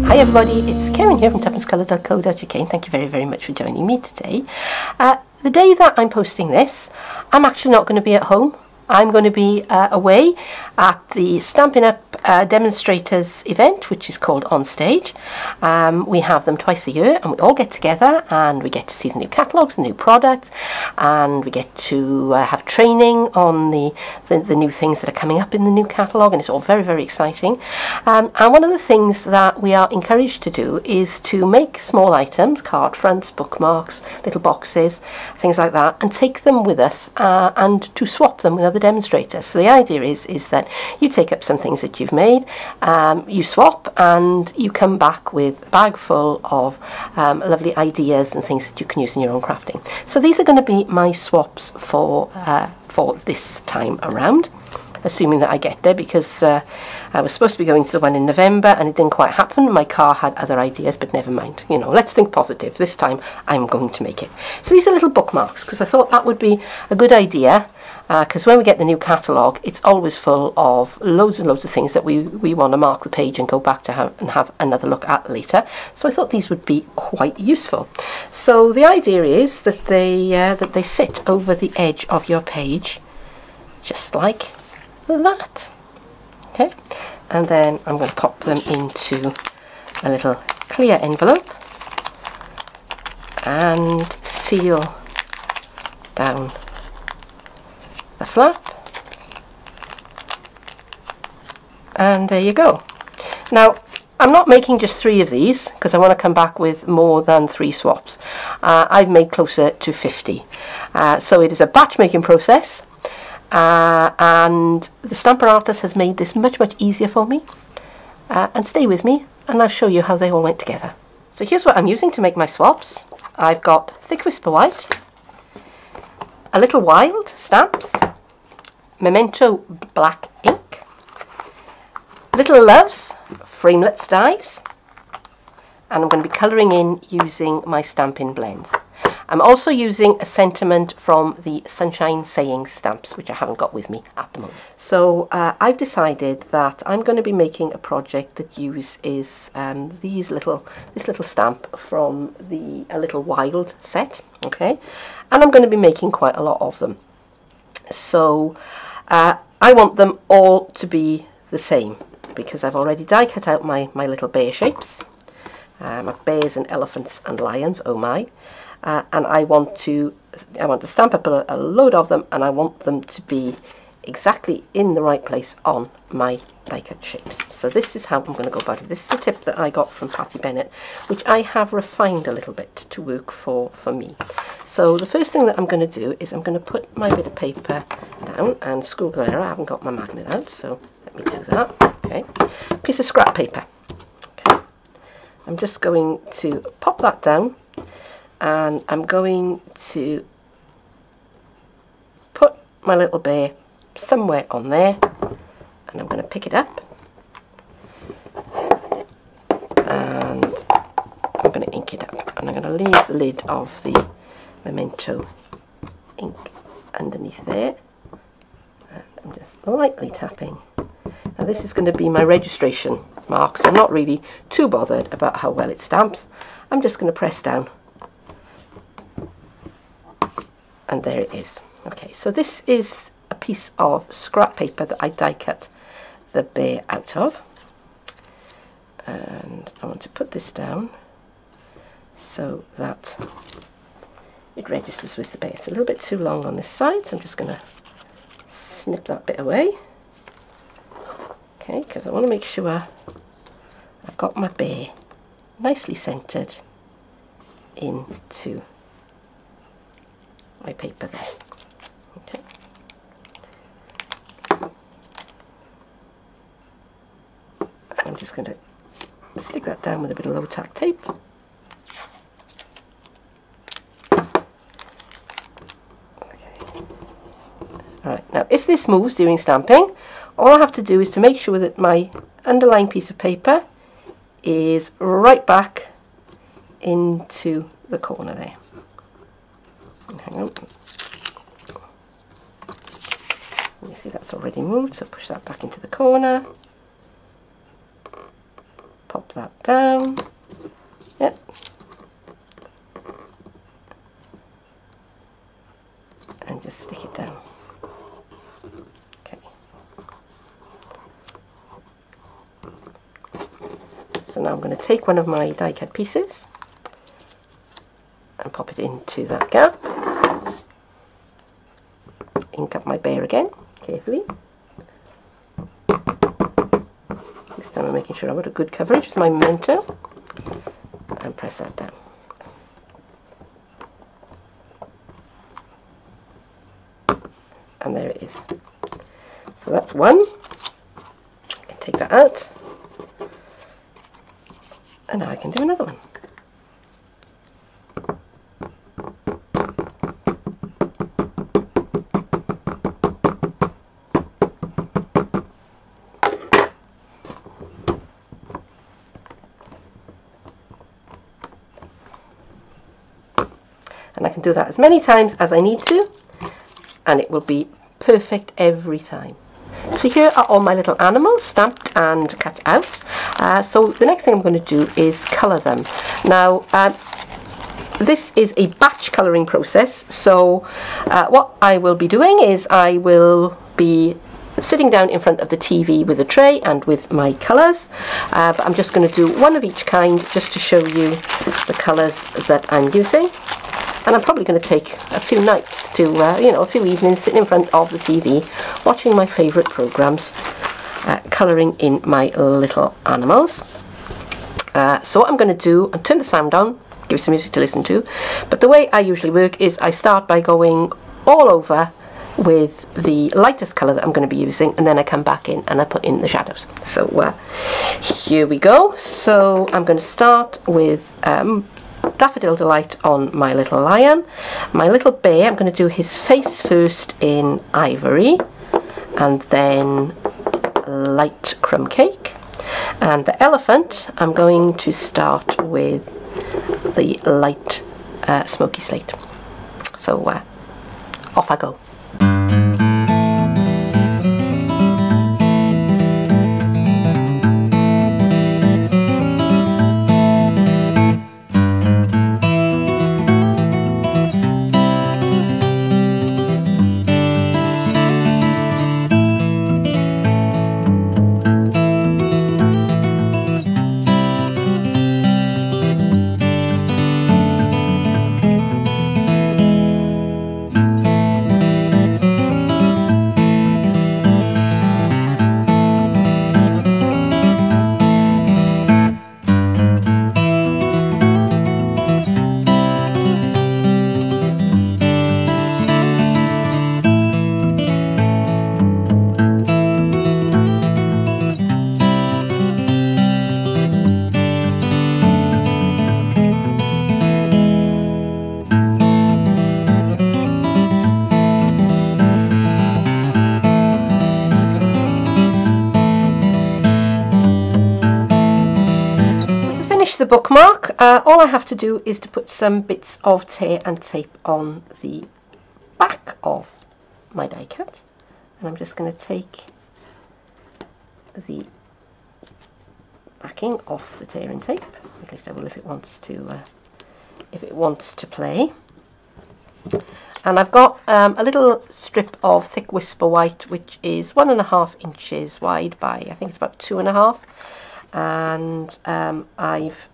Hi everybody, it's Keren here from tuppencecoloured.co.uk and thank you very much for joining me today. The day that I'm posting this, I'm actually not going to be at home. I'm going to be away at the Stampin Up demonstrators event, which is called On Stage. We have them twice a year and we all get together and we get to see the new catalogues, the new products, and we get to have training on the new things that are coming up in the new catalogue, and it's all very exciting. And one of the things that we are encouraged to do is to make small items, card fronts, bookmarks, little boxes, things like that, and take them with us and to swap them with other demonstrators. So the idea is that you take up some things that you've made, you swap, and you come back with a bag full of lovely ideas and things that you can use in your own crafting. So these are going to be my swaps for this time around, assuming that I get there, because I was supposed to be going to the one in November and it didn't quite happen. My car had other ideas, but never mind. You know, let's think positive. This time I'm going to make it. So these are little bookmarks, because I thought that would be a good idea, because when we get the new catalogue, it's always full of loads and loads of things that we want to mark the page and go back to have another look at later. So I thought these would be quite useful. So the idea is that they sit over the edge of your page, just like that. Okay, and then I'm going to pop them into a little clear envelope and seal down the flap, and there you go. Now I'm not making just 3 of these because I want to come back with more than 3 swaps. I've made closer to 50, so it is a batch making process. And the Stamper artist has made this much easier for me, and stay with me and I'll show you how they all went together. So here's what I'm using to make my swaps. I've got Thick Whisper White, a Little Wild stamps, Memento black ink, Little Loves framelets dies, and I'm going to be colouring in using my Stampin' blends. I'm also using a sentiment from the Sunshine Sayings stamps, which I haven't got with me at the moment. So I've decided that I'm going to be making a project that uses this little stamp from the A Little Wild set, okay? And I'm going to be making quite a lot of them. So I want them all to be the same, because I've already die cut out my little bear shapes. My bears and elephants and lions, oh my. And I want to stamp up a load of them, and I want them to be exactly in the right place on my die cut shapes. So this is how I'm going to go about it. This is a tip that I got from Patty Bennett, which I have refined a little bit to work for me. So the first thing that I'm going to do is I'm going to put my bit of paper down and screw glare. I haven't got my magnet out, so let me do that. Okay, piece of scrap paper. Okay, I'm just going to pop that down, and I'm going to put my little bear somewhere on there, and I'm going to pick it up and I'm going to ink it up, and I'm going to leave the lid of the Memento ink underneath there, and I'm just lightly tapping. Now this is going to be my registration mark, so I'm not really too bothered about how well it stamps. I'm just going to press down, and there it is. Okay, so this is a piece of scrap paper that I die cut the bear out of, and I want to put this down so that it registers with the bear. It's a little bit too long on this side, so I'm just going to snip that bit away. Okay, because I want to make sure I've got my bear nicely centered into my paper there. Okay. I'm just going to stick that down with a bit of low tack tape. Okay. Alright, now if this moves during stamping, all I have to do is to make sure that my underlying piece of paper is right back into the corner there. Hang on. You see that's already moved, so push that back into the corner. Pop stamp that down. Yep. And just stick it down. Okay. So now I'm going to take one of my die cut pieces and pop it into that gap. Ink up my bear again, carefully. This time I'm making sure I've got a good coverage with my memento. And press that down. And there it is. So that's one. I can take that out. And now I can do another one. And I can do that as many times as I need to, and it will be perfect every time. So here are all my little animals stamped and cut out. So the next thing I'm going to do is colour them. Now this is a batch colouring process, so what I will be doing is I will be sitting down in front of the TV with a tray and with my colours, but I'm just going to do one of each kind just to show you the colours that I'm using. And I'm probably going to take a few nights to, a few evenings sitting in front of the TV, watching my favourite programmes, colouring in my little animals. So what I'm going to do, I'll turn the sound on, give you some music to listen to, but the way I usually work is I start by going all over with the lightest colour that I'm going to be using, and then I come back in and I put in the shadows. So here we go. So I'm going to start with Daffodil Delight on my little lion. My little bear, I'm going to do his face first in ivory, and then light crumb cake. And the elephant, I'm going to start with the light smoky slate. So off I go. The bookmark, all I have to do is to put some bits of tear and tape on the back of my die cut, and I'm just going to take the backing off the tear and tape. At least I will if it wants to play. And I've got a little strip of thick Whisper White, which is 1.5 inches wide by, I think it's about 2.5. And I've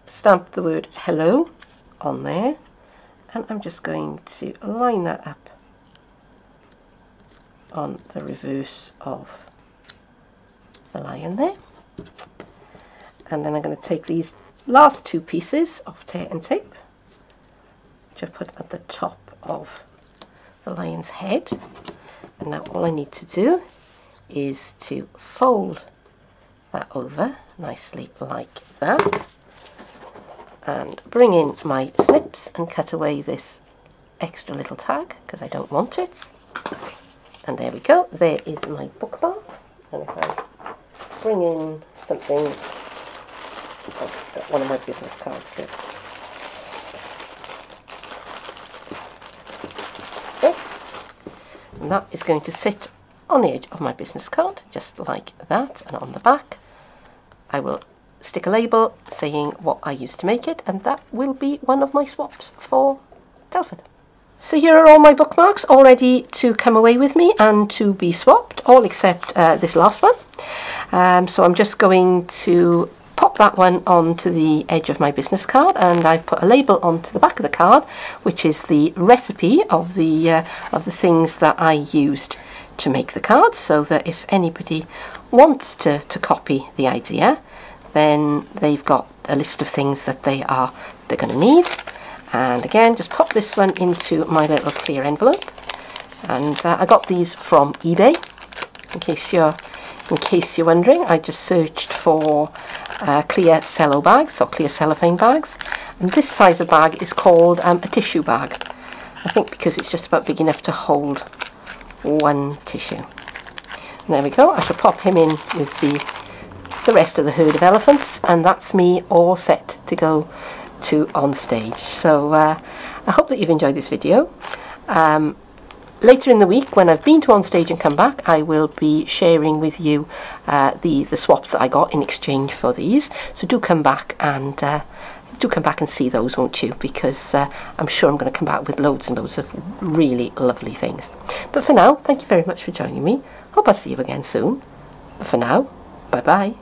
stamped the word hello on there, and I'm just going to line that up on the reverse of the lion there. And then I'm going to take these last two pieces of tear and tape, which I've put at the top of the lion's head, and now all I need to do is to fold that over nicely like that, and bring in my snips and cut away this extra little tag because I don't want it. And there we go, there is my bookmark. And if I bring in something, I've got one of my business cards here. Okay. And that is going to sit on the edge of my business card, just like that, and on the back I will stick a label saying what I used to make it, and that will be one of my swaps for Telford. So here are all my bookmarks all ready to come away with me and to be swapped, all except this last one. So I'm just going to pop that one onto the edge of my business card, and I've put a label onto the back of the card, which is the recipe of the things that I used to make the card, so that if anybody wants to copy the idea, then they've got a list of things that they're going to need. And again, just pop this one into my little clear envelope, and I got these from eBay. In case you're wondering, I just searched for clear cello bags, or clear cellophane bags, and this size of bag is called a tissue bag. I think because it's just about big enough to hold one tissue. And there we go. I shall pop him in with the rest of the herd of elephants, and that's me all set to go to on stage. So I hope that you've enjoyed this video. Later in the week, when I've been to on stage and come back, I will be sharing with you the swaps that I got in exchange for these. So do come back and see those, won't you? Because I'm sure I'm going to come back with loads and loads of really lovely things. But for now, thank you very much for joining me. Hope I'll see you again soon. But for now, bye bye.